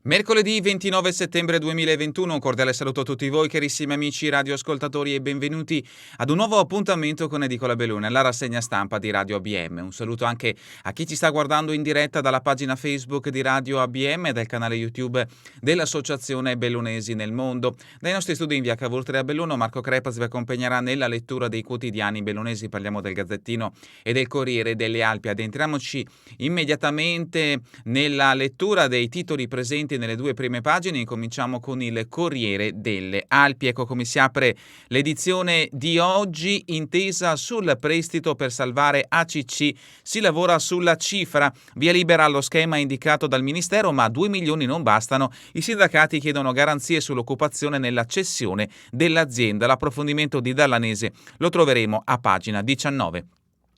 Mercoledì 29 settembre 2021, un cordiale saluto a tutti voi carissimi amici radioascoltatori e benvenuti ad un nuovo appuntamento con Edicola Bellone, la rassegna stampa di Radio ABM. Un saluto anche a chi ci sta guardando in diretta dalla pagina Facebook di Radio ABM e dal canale YouTube dell'Associazione Bellunesi nel Mondo. Dai nostri studi in via Cavour a Belluno, Marco Crepas vi accompagnerà nella lettura dei quotidiani bellunesi. Parliamo del Gazzettino e del Corriere delle Alpi. Addentriamoci immediatamente nella lettura dei titoli presenti nelle due prime pagine. Incominciamo con il Corriere delle Alpi. Ecco come si apre l'edizione di oggi. Intesa sul prestito per salvare ACC, si lavora sulla cifra, via libera allo schema indicato dal Ministero, ma 2 milioni non bastano. I sindacati chiedono garanzie sull'occupazione nella cessione dell'azienda. L'approfondimento di Dallanese lo troveremo a pagina 19.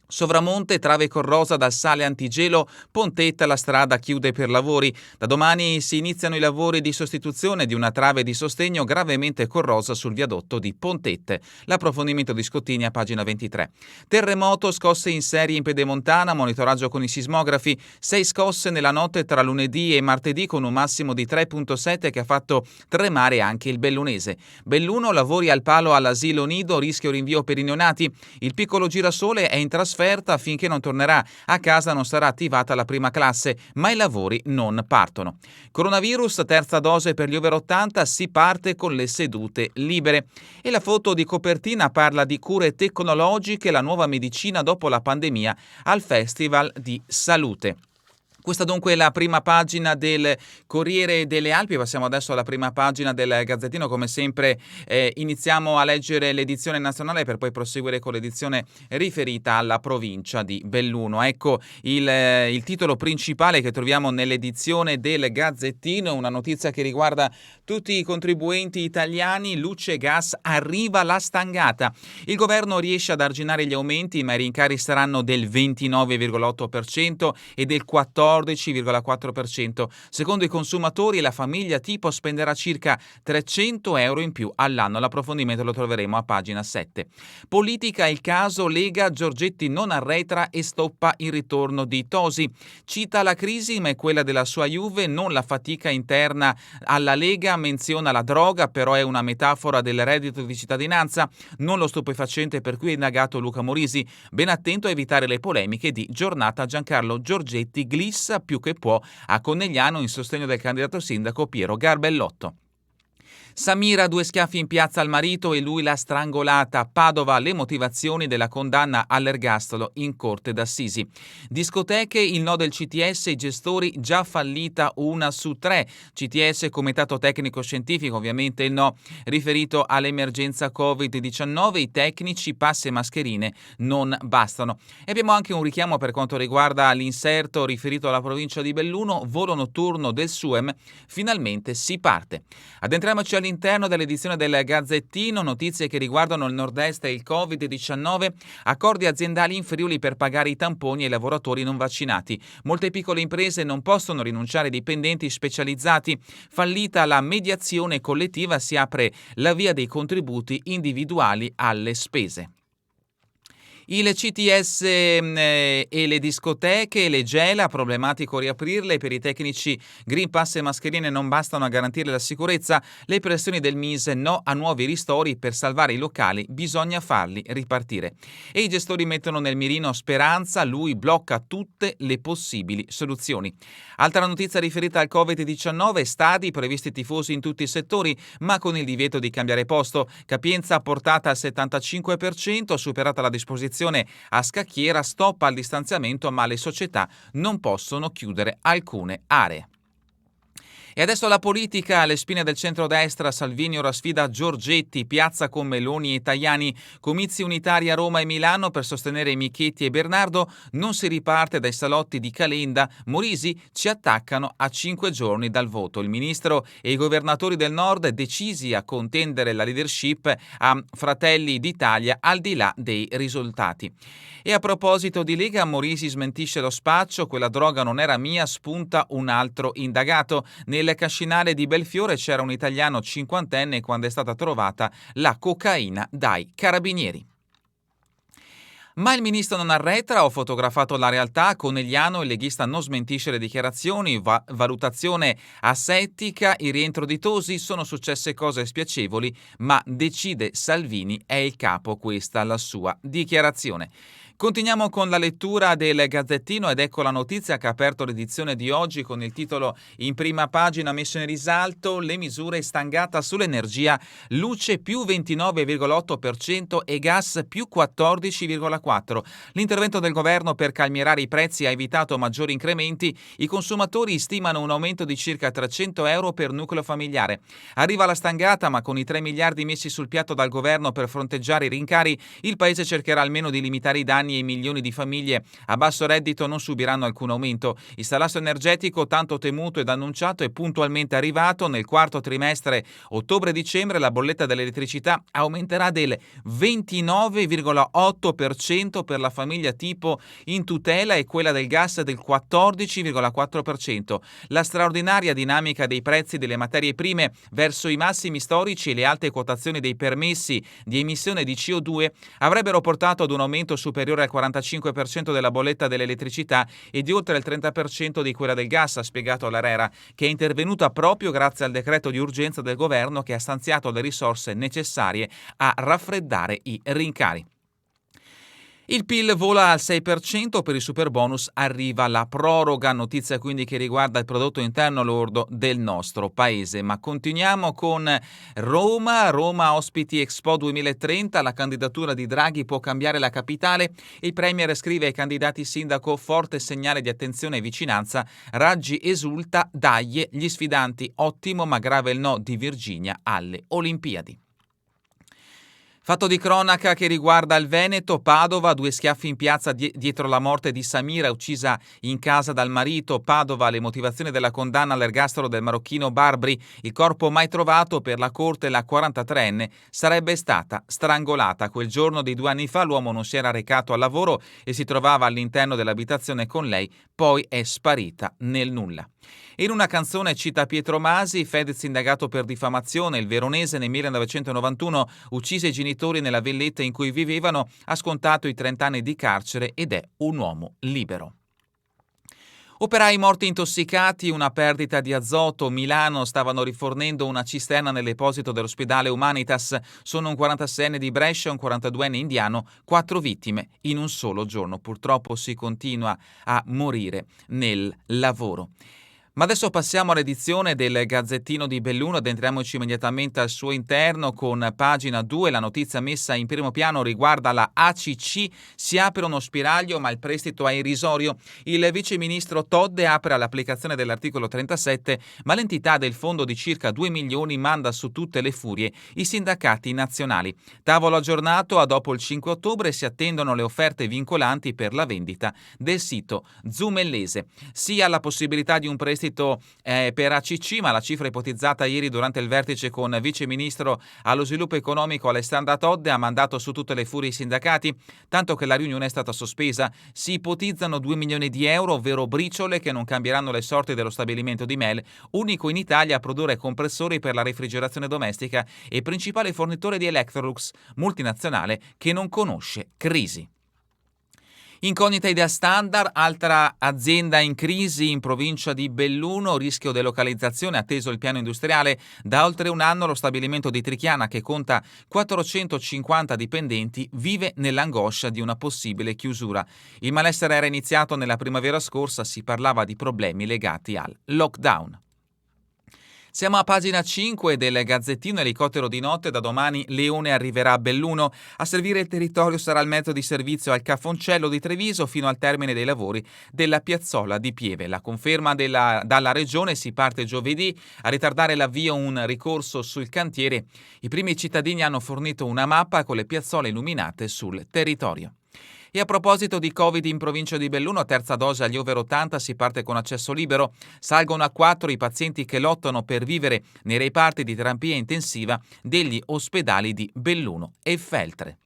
Sovramonte, trave corrosa dal sale antigelo, Pontetta la strada chiude per lavori. Da domani si iniziano i lavori di sostituzione di una trave di sostegno gravemente corrosa sul viadotto di Pontette. L'approfondimento di Scottini a pagina 23. Terremoto, scosse in serie in Pedemontana, monitoraggio con i sismografi, 6 scosse nella notte tra lunedì e martedì con un massimo di 3,7 che ha fatto tremare anche il bellunese. Belluno, lavori al palo all'asilo nido, rischio rinvio per i neonati. Il piccolo girasole è in trasferta finché non tornerà a casa, non sarà attivata la prima classe, ma i lavori non partono. Coronavirus, terza dose per gli over 80, si parte con le sedute libere. E la foto di copertina parla di cure tecnologiche, la nuova medicina dopo la pandemia al Festival di Salute. Questa dunque è la prima pagina del Corriere delle Alpi. Passiamo adesso alla prima pagina del Gazzettino. Come sempre iniziamo a leggere l'edizione nazionale per poi proseguire con l'edizione riferita alla provincia di Belluno. Ecco il titolo principale che troviamo nell'edizione del Gazzettino, una notizia che riguarda tutti i contribuenti italiani. Luce e gas, arriva la stangata. Il governo riesce ad arginare gli aumenti, ma i rincari saranno del 29,8% e del 14,4%. Secondo i consumatori, la famiglia tipo spenderà circa 300 euro in più all'anno. L'approfondimento lo troveremo a pagina 7. Politica, il caso Lega, Giorgetti non arretra e stoppa il ritorno di Tosi. Cita la crisi, ma è quella della sua Juve, non la fatica interna alla Lega. Menziona la droga, però è una metafora del reddito di cittadinanza, non lo stupefacente per cui è indagato Luca Morisi. Ben attento a evitare le polemiche di giornata. Giancarlo Giorgetti glissa più che può a Conegliano in sostegno del candidato sindaco Piero Garbellotto. Samira, 2 schiaffi in piazza al marito e lui l'ha strangolata. Padova, le motivazioni della condanna all'ergastolo in corte d'assisi. Discoteche, il no del CTS, i gestori, già fallita 1 su 3. CTS, comitato tecnico scientifico, ovviamente il no riferito all'emergenza Covid-19, i tecnici, passe e mascherine non bastano. E abbiamo anche un richiamo per quanto riguarda l'inserto riferito alla provincia di Belluno, volo notturno del SUEM, finalmente si parte. Addentriamoci all'interno dell'edizione del Gazzettino, notizie che riguardano il nord-est e il Covid-19, accordi aziendali in Friuli per pagare i tamponi ai lavoratori non vaccinati. Molte piccole imprese non possono rinunciare ai dipendenti specializzati. Fallita la mediazione collettiva, si apre la via dei contributi individuali alle spese. Il CTS e le discoteche, le gela, problematico riaprirle. Per i tecnici Green Pass e mascherine non bastano a garantire la sicurezza. Le pressioni del Mise, no a nuovi ristori, per salvare i locali bisogna farli ripartire. E i gestori mettono nel mirino Speranza, lui blocca tutte le possibili soluzioni. Altra notizia riferita al Covid-19, stadi, previsti tifosi in tutti i settori, ma con il divieto di cambiare posto. Capienza portata al 75%, superata la disposizione a scacchiera, stop al distanziamento, ma le società non possono chiudere alcune aree. E adesso la politica, alle spine del centrodestra. Salvini ora sfida Giorgetti, piazza con Meloni e Tajani, comizi unitari a Roma e Milano per sostenere Michetti e Bernardo. Non si riparte dai salotti di Calenda. Morisi, ci attaccano a 5 giorni dal voto. Il ministro e i governatori del nord decisi a contendere la leadership a Fratelli d'Italia al di là dei risultati. E a proposito di Lega, Morisi smentisce lo spaccio, quella droga non era mia, spunta un altro indagato. Nel cascinale di Belfiore c'era un italiano 50enne quando è stata trovata la cocaina dai carabinieri. Ma il ministro non arretra, ho fotografato la realtà, Conegliano, il leghista non smentisce le dichiarazioni, valutazione asettica, il rientro di Tosi, sono successe cose spiacevoli, ma decide Salvini, è il capo, questa la sua dichiarazione. Continuiamo con la lettura del Gazzettino ed ecco la notizia che ha aperto l'edizione di oggi con il titolo in prima pagina messo in risalto: le misure stangata sull'energia, luce più 29,8% e gas più 14,4%. L'intervento del governo per calmierare i prezzi ha evitato maggiori incrementi, i consumatori stimano un aumento di circa 300 euro per nucleo familiare. Arriva la stangata, ma con i 3 miliardi messi sul piatto dal governo per fronteggiare i rincari, il paese cercherà almeno di limitare i danni e milioni di famiglie a basso reddito non subiranno alcun aumento. Il salasso energetico, tanto temuto ed annunciato, è puntualmente arrivato. Nel quarto trimestre ottobre-dicembre la bolletta dell'elettricità aumenterà del 29,8% per la famiglia tipo in tutela e quella del gas del 14,4%. La straordinaria dinamica dei prezzi delle materie prime verso i massimi storici e le alte quotazioni dei permessi di emissione di CO2 avrebbero portato ad un aumento superiore al 45% della bolletta dell'elettricità e di oltre il 30% di quella del gas, ha spiegato l'ARERA, che è intervenuta proprio grazie al decreto di urgenza del governo che ha stanziato le risorse necessarie a raffreddare i rincari. Il PIL vola al 6%, per il superbonus arriva la proroga, notizia quindi che riguarda il prodotto interno lordo del nostro paese. Ma continuiamo con Roma ospiti Expo 2030, la candidatura di Draghi può cambiare la capitale, il Premier scrive ai candidati sindaco forte segnale di attenzione e vicinanza, Raggi esulta, dagli gli sfidanti, ottimo ma grave il no di Virginia alle Olimpiadi. Fatto di cronaca che riguarda il Veneto, Padova, 2 schiaffi in piazza dietro la morte di Samira, uccisa in casa dal marito. Padova, le motivazioni della condanna all'ergastolo del marocchino Barbri, il corpo mai trovato, per la corte la 43enne sarebbe stata strangolata. Quel giorno di 2 anni fa l'uomo non si era recato al lavoro e si trovava all'interno dell'abitazione con lei, poi è sparita nel nulla. In una canzone cita Pietro Masi, Fedez indagato per diffamazione, il veronese nel 1991 uccise i genitori nella villetta in cui vivevano, ha scontato i 30 anni di carcere ed è un uomo libero. Operai morti intossicati, una perdita di azoto. Milano, stavano rifornendo una cisterna nel deposito dell'ospedale Humanitas. Sono un 46enne di Brescia e un 42enne indiano, 4 vittime in un solo giorno. Purtroppo si continua a morire nel lavoro. Ma adesso passiamo all'edizione del Gazzettino di Belluno ed entriamoci immediatamente al suo interno con pagina 2. La notizia messa in primo piano riguarda la ACC, si apre uno spiraglio ma il prestito è irrisorio. Il viceministro Todde apre all'applicazione dell'articolo 37 ma l'entità del fondo di circa 2 milioni manda su tutte le furie i sindacati nazionali. Tavolo aggiornato, a dopo il 5 ottobre si attendono le offerte vincolanti per la vendita del sito zumellese. Sia la possibilità di un prestito per ACC, ma la cifra ipotizzata ieri durante il vertice con vice ministro allo sviluppo economico Alessandra Todde ha mandato su tutte le furie i sindacati, tanto che la riunione è stata sospesa. Si ipotizzano 2 milioni di euro, ovvero briciole che non cambieranno le sorti dello stabilimento di Mel, unico in Italia a produrre compressori per la refrigerazione domestica e principale fornitore di Electrolux, multinazionale che non conosce crisi. Incognita Idea Standard, altra azienda in crisi in provincia di Belluno, rischio delocalizzazione atteso il piano industriale. Da oltre un anno lo stabilimento di Trichiana, che conta 450 dipendenti, vive nell'angoscia di una possibile chiusura. Il malessere era iniziato nella primavera scorsa, si parlava di problemi legati al lockdown. Siamo a pagina 5 del Gazzettino. Elicottero di notte, da domani Leone arriverà a Belluno. A servire il territorio sarà il mezzo di servizio al Cafoncello di Treviso fino al termine dei lavori della piazzola di Pieve. La conferma dalla regione: si parte giovedì. A ritardare l'avvio un ricorso sul cantiere. I primi cittadini hanno fornito una mappa con le piazzole illuminate sul territorio. E a proposito di Covid in provincia di Belluno, terza dose agli over 80, si parte con accesso libero. Salgono a 4 i pazienti che lottano per vivere nei reparti di terapia intensiva degli ospedali di Belluno e Feltre.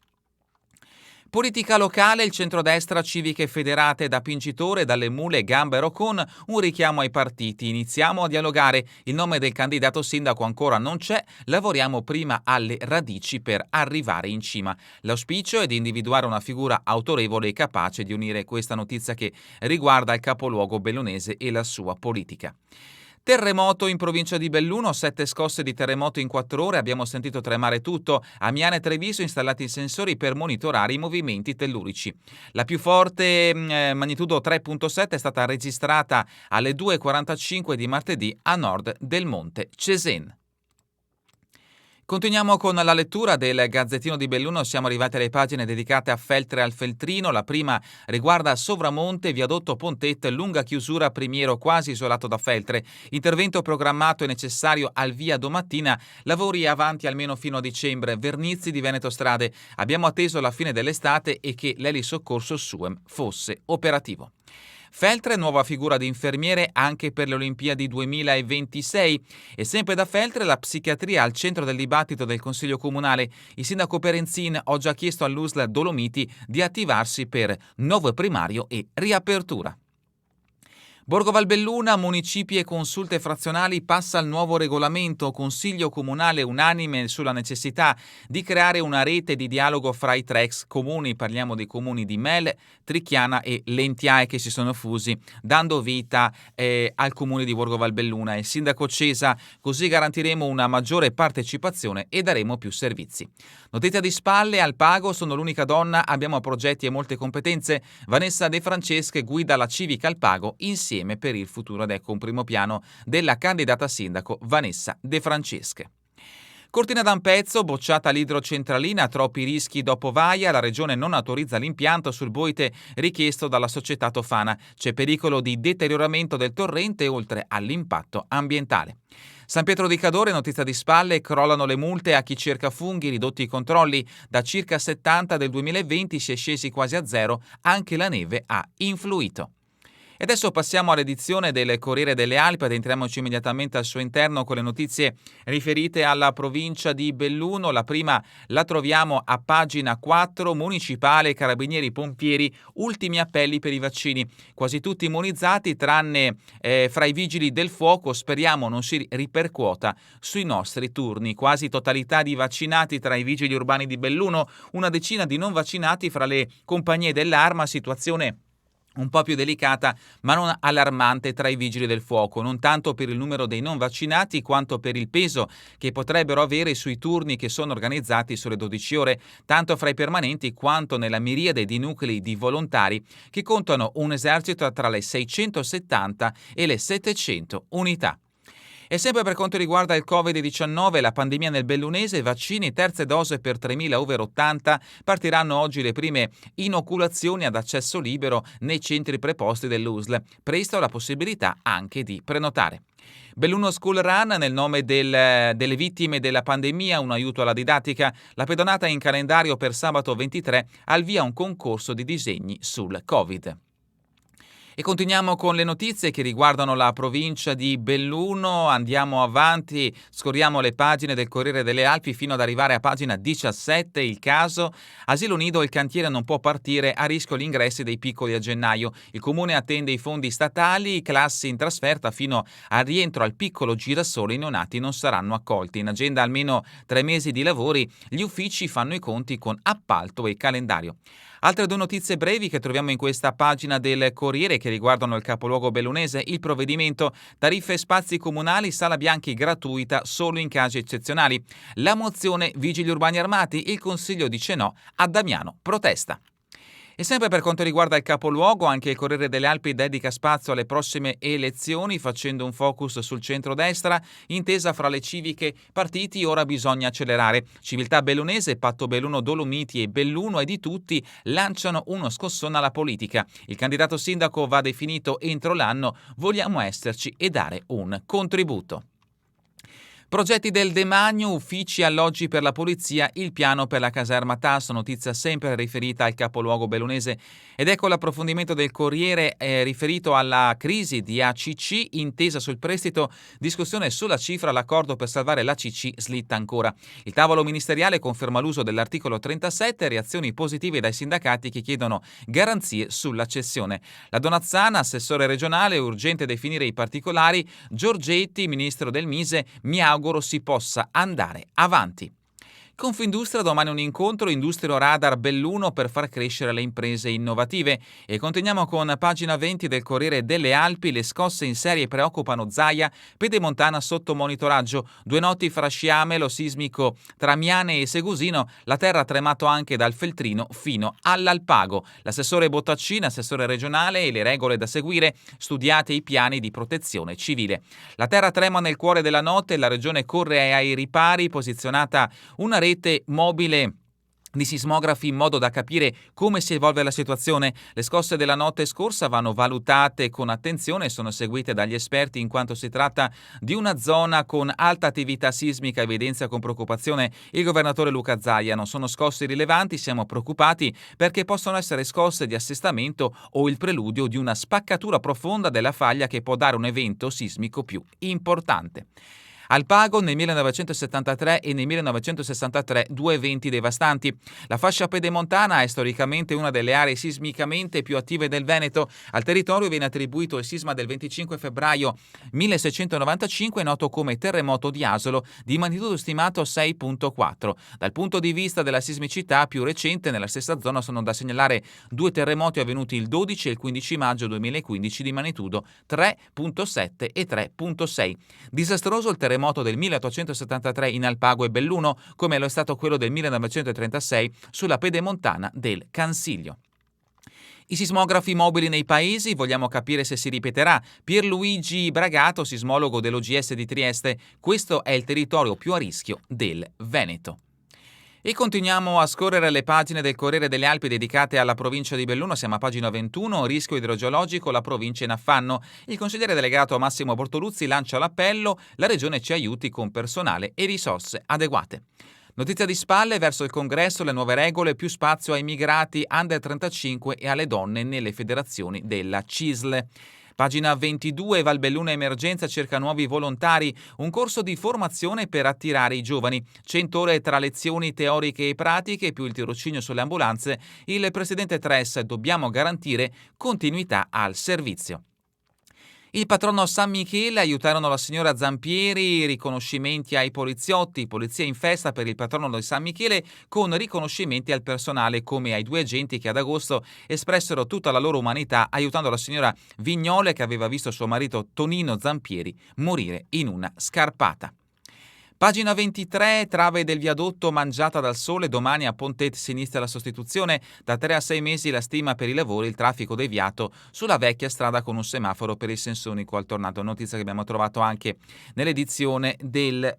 Politica locale, il centrodestra civiche federate da Pincitore, dalle Mule, Gambero con un richiamo ai partiti. Iniziamo a dialogare, il nome del candidato sindaco ancora non c'è, lavoriamo prima alle radici per arrivare in cima. L'auspicio è di individuare una figura autorevole e capace di unire questa notizia che riguarda il capoluogo bellunese e la sua politica. Terremoto in provincia di Belluno, 7 scosse di terremoto in 4 ore, abbiamo sentito tremare tutto. A Miana e Treviso installati i sensori per monitorare i movimenti tellurici. La più forte, magnitudo 3.7, è stata registrata alle 2.45 di martedì a nord del monte Cesen. Continuiamo con la lettura del Gazzettino di Belluno, siamo arrivati alle pagine dedicate a Feltre e al Feltrino. La prima riguarda Sovramonte, viadotto Pontet, lunga chiusura, Primiero quasi isolato da Feltre. Intervento programmato e necessario al via domattina, lavori avanti almeno fino a dicembre. Vernizzi di Veneto Strade, abbiamo atteso la fine dell'estate e che l'elisoccorso SUEM fosse operativo. Feltre, nuova figura di infermiere anche per le Olimpiadi 2026. E sempre da Feltre la psichiatria al centro del dibattito del Consiglio Comunale. Il sindaco Perenzin ha già chiesto all'USL Dolomiti di attivarsi per nuovo primario e riapertura. Borgo Valbelluna, municipi e consulte frazionali, passa al nuovo regolamento, Consiglio Comunale unanime sulla necessità di creare una rete di dialogo fra i tre ex comuni, parliamo dei comuni di Mel, Tricchiana e Lentiae che si sono fusi, dando vita al comune di Borgo Valbelluna. Il sindaco Cesa, così garantiremo una maggiore partecipazione e daremo più servizi. Notizia di spalle, al Pago, sono l'unica donna, abbiamo progetti e molte competenze. Vanessa De Francesche guida la Civica al Pago insieme per il futuro, ed ecco un primo piano della candidata sindaco Vanessa De Francesche. Cortina d'Ampezzo, bocciata l'idrocentralina, troppi rischi dopo Vaia, la regione non autorizza l'impianto sul Boite richiesto dalla società Tofana. C'è pericolo di deterioramento del torrente oltre all'impatto ambientale. San Pietro di Cadore, notizia di spalle, crollano le multe a chi cerca funghi, ridotti i controlli, da circa 70 del 2020 si è scesi quasi a zero, anche la neve ha influito. E adesso passiamo all'edizione del Corriere delle Alpi, addentriamoci immediatamente al suo interno con le notizie riferite alla provincia di Belluno. La prima la troviamo a pagina 4, municipale, carabinieri, pompieri, ultimi appelli per i vaccini. Quasi tutti immunizzati tranne fra i vigili del fuoco, speriamo non si ripercuota sui nostri turni. Quasi totalità di vaccinati tra i vigili urbani di Belluno, una decina di non vaccinati fra le compagnie dell'arma, situazione un po' più delicata ma non allarmante tra i vigili del fuoco, non tanto per il numero dei non vaccinati quanto per il peso che potrebbero avere sui turni che sono organizzati sulle 12 ore, tanto fra i permanenti quanto nella miriade di nuclei di volontari che contano un esercito tra le 670 e le 700 unità. E sempre per quanto riguarda il Covid-19, la pandemia nel Bellunese, vaccini, terze dose per 3.000 over 80, partiranno oggi le prime inoculazioni ad accesso libero nei centri preposti dell'USL. Presto la possibilità anche di prenotare. Belluno School Run, nel nome delle vittime della pandemia, un aiuto alla didattica. La pedonata è in calendario per sabato 23, al via un concorso di disegni sul Covid. E continuiamo con le notizie che riguardano la provincia di Belluno, andiamo avanti, scorriamo le pagine del Corriere delle Alpi fino ad arrivare a pagina 17, il caso Asilo Nido, il cantiere non può partire, a rischio gli ingressi dei piccoli a gennaio, il comune attende i fondi statali, classi in trasferta fino al rientro al piccolo Girasole, i neonati non saranno accolti, in agenda almeno 3 mesi di lavori, gli uffici fanno i conti con appalto e calendario. Altre 2 notizie brevi che troviamo in questa pagina del Corriere che riguardano il capoluogo bellunese, il provvedimento, tariffe e spazi comunali, sala bianchi gratuita solo in casi eccezionali. La mozione vigili urbani armati, il Consiglio dice no, a Damiano protesta. E sempre per quanto riguarda il capoluogo, anche il Corriere delle Alpi dedica spazio alle prossime elezioni, facendo un focus sul centrodestra, intesa fra le civiche partiti, ora bisogna accelerare. Civiltà Bellunese, Patto Belluno Dolomiti e Belluno e di tutti lanciano uno scossone alla politica. Il candidato sindaco va definito entro l'anno, vogliamo esserci e dare un contributo. Progetti del demanio, uffici, alloggi per la polizia, il piano per la caserma Tasso, notizia sempre riferita al capoluogo bellunese. Ed ecco l'approfondimento del Corriere riferito alla crisi di ACC, intesa sul prestito, discussione sulla cifra, l'accordo per salvare l'ACC slitta ancora. Il tavolo ministeriale conferma l'uso dell'articolo 37, reazioni positive dai sindacati che chiedono garanzie sulla cessione. La Donazzana, assessore regionale, urgente definire i particolari, Giorgetti, ministro del Mise, mi auguro si possa andare avanti. Confindustria, domani un incontro Industrio Radar Belluno per far crescere le imprese innovative. E continuiamo con pagina 20 del Corriere delle Alpi, le scosse in serie preoccupano Zaia, Pedemontana sotto monitoraggio, 2 notti fra Sciame, sismico tra Miane e Segusino, la terra ha tremato anche dal Feltrino fino all'Alpago. L'assessore Bottaccina, assessore regionale, e le regole da seguire, studiate i piani di protezione civile. La terra trema nel cuore della notte, la regione corre ai ripari, posizionata una rete mobile di sismografi in modo da capire come si evolve la situazione. Le scosse della notte scorsa vanno valutate con attenzione e sono seguite dagli esperti in quanto si tratta di una zona con alta attività sismica, evidenzia con preoccupazione il governatore Luca Zaia. Non sono scosse rilevanti, siamo preoccupati perché possono essere scosse di assestamento o il preludio di una spaccatura profonda della faglia che può dare un evento sismico più importante. Alpago nel 1973 e nel 1963 2 eventi devastanti. La fascia pedemontana è storicamente una delle aree sismicamente più attive del Veneto. Al territorio viene attribuito il sisma del 25 febbraio 1695, noto come terremoto di Asolo, di magnitudo stimato 6.4. Dal punto di vista della sismicità più recente, nella stessa zona sono da segnalare 2 terremoti avvenuti il 12 e il 15 maggio 2015 di magnitudo 3.7 e 3.6. Disastroso il terremoto del 1873 in Alpago e Belluno, come lo è stato quello del 1936 sulla pedemontana del Cansiglio. I sismografi mobili nei paesi, vogliamo capire se si ripeterà. Pierluigi Bragato, sismologo dell'OGS di Trieste, questo è il territorio più a rischio del Veneto. E continuiamo a scorrere le pagine del Corriere delle Alpi dedicate alla provincia di Belluno. Siamo a pagina 21, rischio idrogeologico, la provincia in affanno. Il consigliere delegato Massimo Bortoluzzi lancia l'appello, la regione ci aiuti con personale e risorse adeguate. Notizia di spalle, verso il congresso le nuove regole, più spazio ai migrati under 35 e alle donne nelle federazioni della CISL. Pagina 22, Valbelluna Emergenza cerca nuovi volontari, un corso di formazione per attirare i giovani, 100 ore tra lezioni teoriche e pratiche più il tirocinio sulle ambulanze, il presidente Tres, dobbiamo garantire continuità al servizio. Il patrono San Michele, aiutarono la signora Zampieri, riconoscimenti ai poliziotti, polizia in festa per il patrono di San Michele con riconoscimenti al personale come ai 2 agenti che ad agosto espressero tutta la loro umanità aiutando la signora Vignole che aveva visto suo marito Tonino Zampieri morire in una scarpata. Pagina 23, trave del viadotto mangiata dal sole, domani a Pontet si inizia la sostituzione, da 3 a 6 mesi la stima per i lavori, il traffico deviato sulla vecchia strada con un semaforo per il sensonico alternato, notizia che abbiamo trovato anche nell'edizione del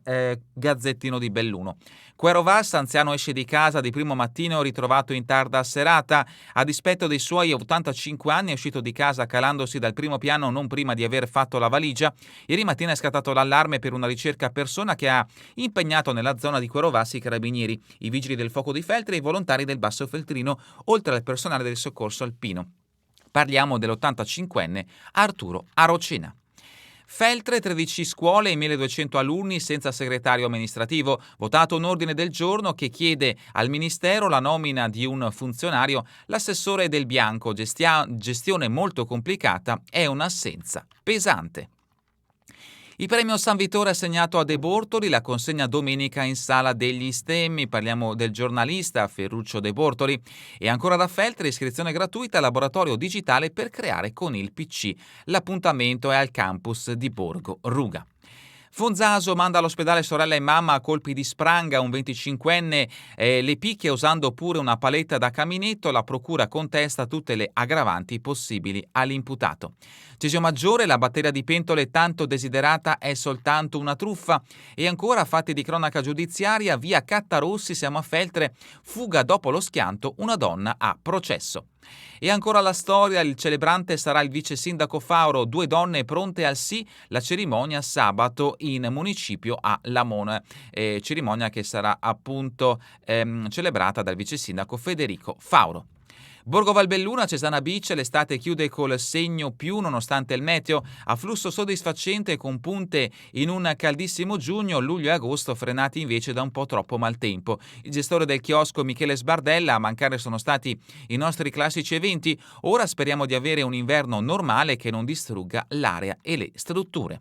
Gazzettino di Belluno. Quero Vassa, anziano esce di casa di primo mattino ritrovato in tarda serata, a dispetto dei suoi 85 anni è uscito di casa calandosi dal primo piano non prima di aver fatto la valigia. Ieri mattina è scattato l'allarme per una ricerca persona che ha impegnato nella zona di Quero Vassa i carabinieri, i vigili del fuoco di Feltre e i volontari del Basso Feltrino, oltre al personale del soccorso alpino. Parliamo dell'85enne Arturo Arocena. Feltre, 13 scuole e 1200 alunni senza segretario amministrativo. Votato un ordine del giorno che chiede al Ministero la nomina di un funzionario. L'assessore Del Bianco, gestione molto complicata, è un'assenza pesante. Il premio San Vittore assegnato a De Bortoli, la consegna domenica in Sala degli Stemmi, parliamo del giornalista Ferruccio De Bortoli. E ancora da Feltre, iscrizione gratuita, laboratorio digitale per creare con il PC. L'appuntamento è al campus di Borgo Ruga. Fonzaso manda all'ospedale sorella e mamma a colpi di spranga, un 25enne le picchia usando pure una paletta da caminetto, la procura contesta tutte le aggravanti possibili all'imputato. Cisio Maggiore, la batteria di pentole tanto desiderata è soltanto una truffa. E ancora fatti di cronaca giudiziaria, via Cattarossi, siamo a Feltre, fuga dopo lo schianto, una donna a processo. E ancora la storia, il celebrante sarà il vice sindaco Fauro, 2 donne pronte al sì, la cerimonia sabato in municipio a Lamone, cerimonia che sarà appunto celebrata dal vice sindaco Federico Fauro. Borgo Valbelluna, Cesana Beach, l'estate chiude col segno più nonostante il meteo, a flusso soddisfacente con punte in un caldissimo giugno, luglio e agosto frenati invece da un po' troppo maltempo. Il gestore del chiosco Michele Sbardella, a mancare sono stati i nostri classici eventi, ora speriamo di avere un inverno normale che non distrugga l'area e le strutture.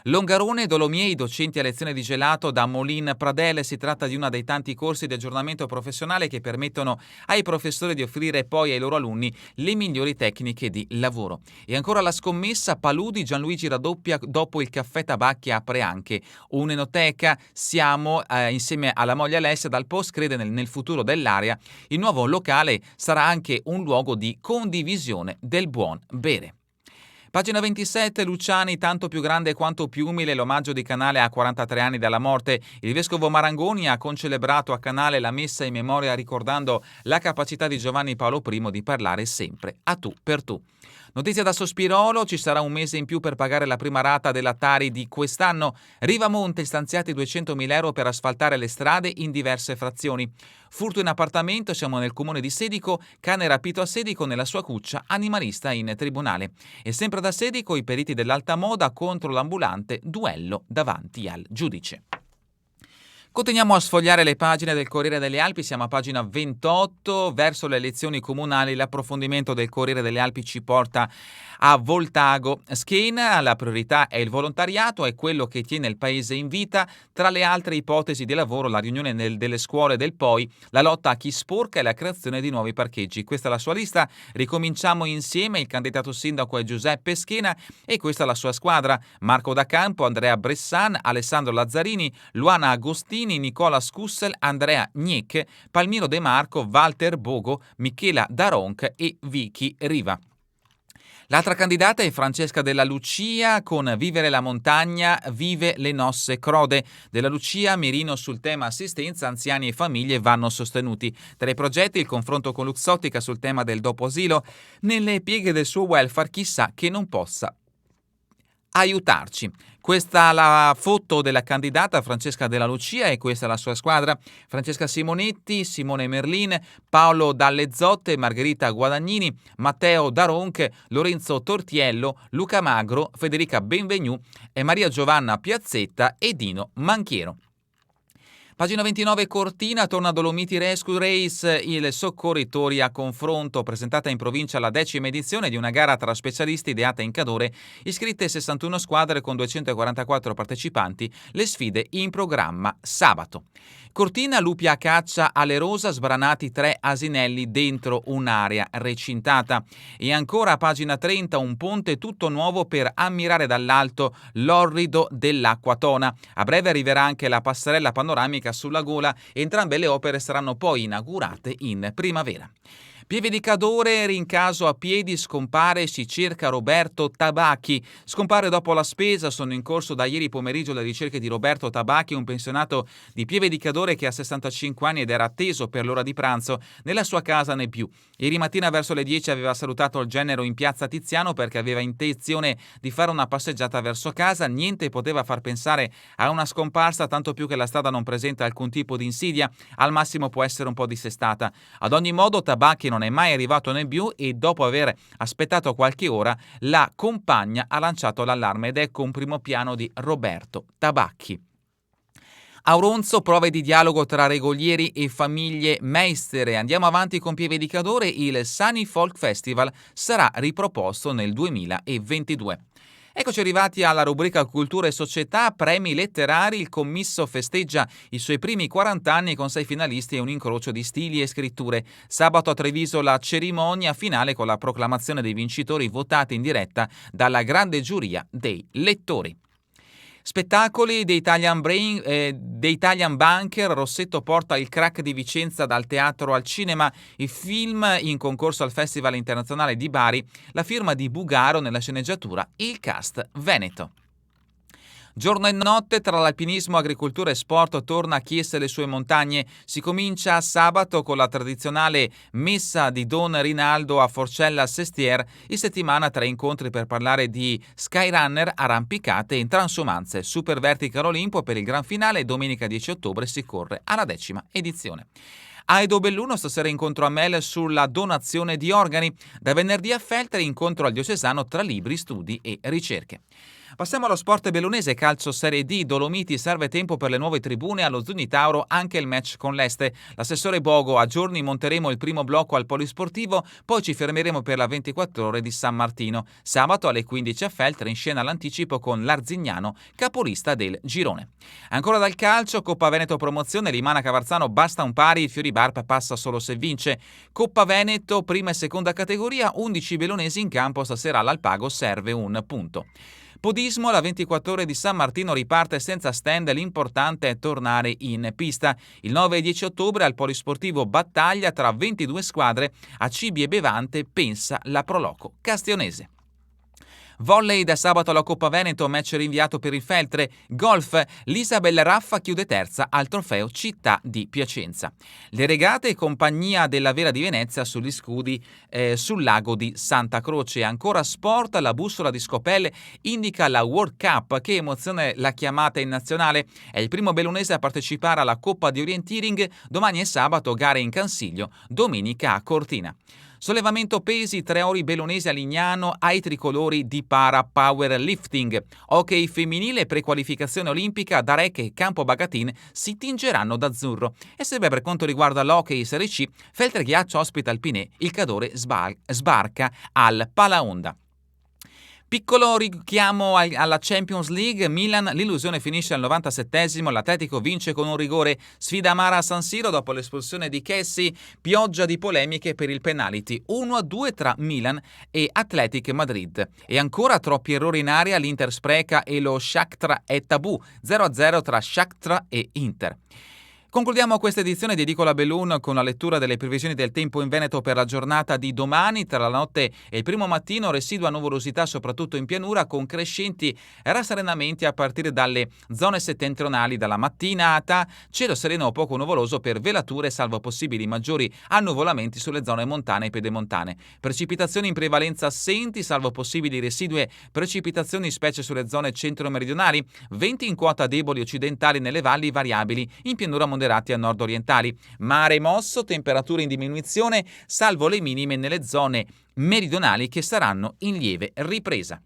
Longarone, Dolomiei, docenti a lezione di gelato da Molin Pradelle. Si tratta di uno dei tanti corsi di aggiornamento professionale che permettono ai professori di offrire poi ai loro alunni le migliori tecniche di lavoro. E ancora la scommessa, Paludi, Gianluigi raddoppia, dopo il caffè Tabacchi apre anche un'enoteca. Siamo insieme alla moglie Alessia, dal post crede nel futuro dell'area. Il nuovo locale sarà anche un luogo di condivisione del buon bere. Pagina 27, Luciani, tanto più grande quanto più umile, l'omaggio di Canale a 43 anni dalla morte. Il vescovo Marangoni ha concelebrato a Canale la messa in memoria ricordando la capacità di Giovanni Paolo I di parlare sempre a tu per tu. Notizia da Sospirolo, ci sarà un mese in più per pagare la prima rata della Tari di quest'anno. Rivamonte, stanziati 200.000 euro per asfaltare le strade in diverse frazioni. Furto in appartamento, siamo nel comune di Sedico, cane rapito a Sedico nella sua cuccia, animalista in tribunale. E sempre da Sedico i periti dell'alta moda contro l'ambulante, duello davanti al giudice. Continuiamo a sfogliare le pagine del Corriere delle Alpi, siamo a pagina 28, verso le elezioni comunali. L'approfondimento del Corriere delle Alpi ci porta a Voltago. Schiena, la priorità è il volontariato, è quello che tiene il paese in vita. Tra le altre ipotesi di lavoro, la riunione delle scuole del POI, la lotta a chi sporca e la creazione di nuovi parcheggi. Questa è la sua lista, ricominciamo insieme. Il candidato sindaco è Giuseppe Schiena e questa è la sua squadra: Marco Da Campo, Andrea Bressan, Alessandro Lazzarini, Luana Agostini, Nicola Scussel, Andrea Gnecche, Palmiro De Marco, Walter Bogo, Michela Daronc e Vicky Riva. L'altra candidata è Francesca Della Lucia con Vivere la montagna, vive le Nosse Crode. Della Lucia, mirino sul tema assistenza, anziani e famiglie vanno sostenuti. Tra i progetti il confronto con Luxottica sul tema del dopo asilo. Nelle pieghe del suo welfare chissà che non possa aiutarci. Questa è la foto della candidata Francesca Della Lucia e questa è la sua squadra: Francesca Simonetti, Simone Merlin, Paolo Dalle Zotte, Margherita Guadagnini, Matteo Daronc, Lorenzo Tortiello, Luca Magro, Federica Benvenu e Maria Giovanna Piazzetta e Dino Manchiero. Pagina 29, Cortina, torna a Dolomiti Rescue Race, il soccorritori a confronto, presentata in provincia la 10ª edizione di una gara tra specialisti ideata in Cadore, iscritte 61 squadre con 244 partecipanti, le sfide in programma sabato. Cortina, lupi a caccia alle rosa, sbranati 3 asinelli dentro un'area recintata. E ancora a pagina 30, un ponte tutto nuovo per ammirare dall'alto l'orrido dell'Acquatona. A breve arriverà anche la passerella panoramica sulla gola, entrambe le opere saranno poi inaugurate in primavera. Pieve di Cadore, rincaso a piedi, scompare, si cerca Roberto Tabacchi. Scompare dopo la spesa, sono in corso da ieri pomeriggio le ricerche di Roberto Tabacchi, un pensionato di Pieve di Cadore che ha 65 anni ed era atteso per l'ora di pranzo nella sua casa né più. Ieri mattina verso le 10 aveva salutato il genero in piazza Tiziano perché aveva intenzione di fare una passeggiata verso casa. Niente poteva far pensare a una scomparsa, tanto più che la strada non presenta alcun tipo di insidia, al massimo può essere un po' dissestata. Ad ogni modo Tabacchi non è mai arrivato né più e dopo aver aspettato qualche ora la compagna ha lanciato l'allarme ed ecco un primo piano di Roberto Tabacchi. A Auronzo, prove di dialogo tra regolieri e famiglie Meistere. Andiamo avanti con Pieve di Cadore, il Sani Folk Festival sarà riproposto nel 2022. Eccoci arrivati alla rubrica Cultura e Società, premi letterari. Il commisso festeggia i suoi primi 40 anni con 6 finalisti e un incrocio di stili e scritture. Sabato a Treviso la cerimonia finale con la proclamazione dei vincitori votati in diretta dalla grande giuria dei lettori. Spettacoli The Italian Banker, Rossetto porta il crack di Vicenza dal teatro al cinema, il film in concorso al Festival Internazionale di Bari, la firma di Bugaro nella sceneggiatura, il cast veneto. Giorno e notte tra l'alpinismo, agricoltura e sport torna Chies e le sue montagne. Si comincia sabato con la tradizionale messa di Don Rinaldo a Forcella Sestier, in settimana 3 incontri per parlare di skyrunner, arrampicate e transumanze. Super Vertical Olimpo per il gran finale, domenica 10 ottobre si corre alla 10ª edizione. A Edo Belluno stasera incontro a Mel sulla donazione di organi. Da venerdì a Feltre incontro al diocesano tra libri, studi e ricerche. Passiamo allo sport bellunese, calcio Serie D, Dolomiti, serve tempo per le nuove tribune, allo Zuni Tauro anche il match con l'Este. L'assessore Bogo, a giorni monteremo il primo blocco al Polisportivo, poi ci fermeremo per la 24 ore di San Martino. Sabato alle 15 a Feltre in scena l'anticipo con l'Arzignano, capolista del girone. Ancora dal calcio, Coppa Veneto promozione, Limana Cavarzano basta un pari, il Fioribarp passa solo se vince. Coppa Veneto, prima e seconda categoria, 11 bellunesi in campo, stasera all'Alpago serve un punto. Podismo, la 24 ore di San Martino riparte senza stand, l'importante è tornare in pista. Il 9 e 10 ottobre al Polisportivo battaglia tra 22 squadre, a cibi e bevande pensa la Proloco Castionese. Volley da sabato alla Coppa Veneto, match rinviato per il Feltre. Golf, l'Isabel Raffa chiude terza al trofeo Città di Piacenza. Le regate, compagnia della Vera di Venezia sugli scudi sul lago di Santa Croce. Ancora sport, la bussola di Scopelle indica la World Cup che emoziona la chiamata in nazionale. È il primo bellunese a partecipare alla Coppa di Orienteering, domani è sabato gare in Cansiglio, domenica a Cortina. Sollevamento pesi, 3 ori bellunesi a Lignano ai tricolori di para powerlifting. Hockey femminile, prequalificazione olimpica, Darec e Campo Bagatin si tingeranno d'azzurro. E sempre per quanto riguarda l'hockey Serie C, Feltre Ghiaccio ospita il Pinè, il Cadore sbarca al Palaonda. Piccolo richiamo alla Champions League, Milan, l'illusione finisce al 97esimo, l'Atletico vince con un rigore, sfida amara a San Siro dopo l'espulsione di Kessie, pioggia di polemiche per il penalty, 1-2 tra Milan e Athletic Madrid. E ancora troppi errori in area, l'Inter spreca e lo Shakhtar è tabù, 0-0 tra Shakhtar e Inter. Concludiamo questa edizione di Edicola Bellun con la lettura delle previsioni del tempo in Veneto per la giornata di domani. Tra la notte e il primo mattino residua nuvolosità soprattutto in pianura con crescenti rasserenamenti a partire dalle zone settentrionali. Dalla mattinata cielo sereno o poco nuvoloso per velature salvo possibili maggiori annuvolamenti sulle zone montane e pedemontane. Precipitazioni in prevalenza assenti salvo possibili residue precipitazioni specie sulle zone centro-meridionali. Venti in quota deboli occidentali nelle valli variabili, in pianura moderati a nord-orientali. Mare mosso, temperature in diminuzione, salvo le minime nelle zone meridionali che saranno in lieve ripresa.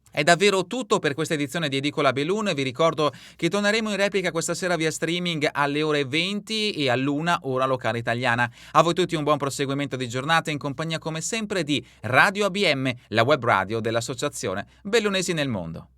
È davvero tutto per questa edizione di Edicola Bellun. Vi ricordo che torneremo in replica questa sera via streaming alle ore 20 e all'1 ora locale italiana. A voi tutti un buon proseguimento di giornata in compagnia come sempre di Radio ABM, la web radio dell'Associazione Bellunesi nel Mondo.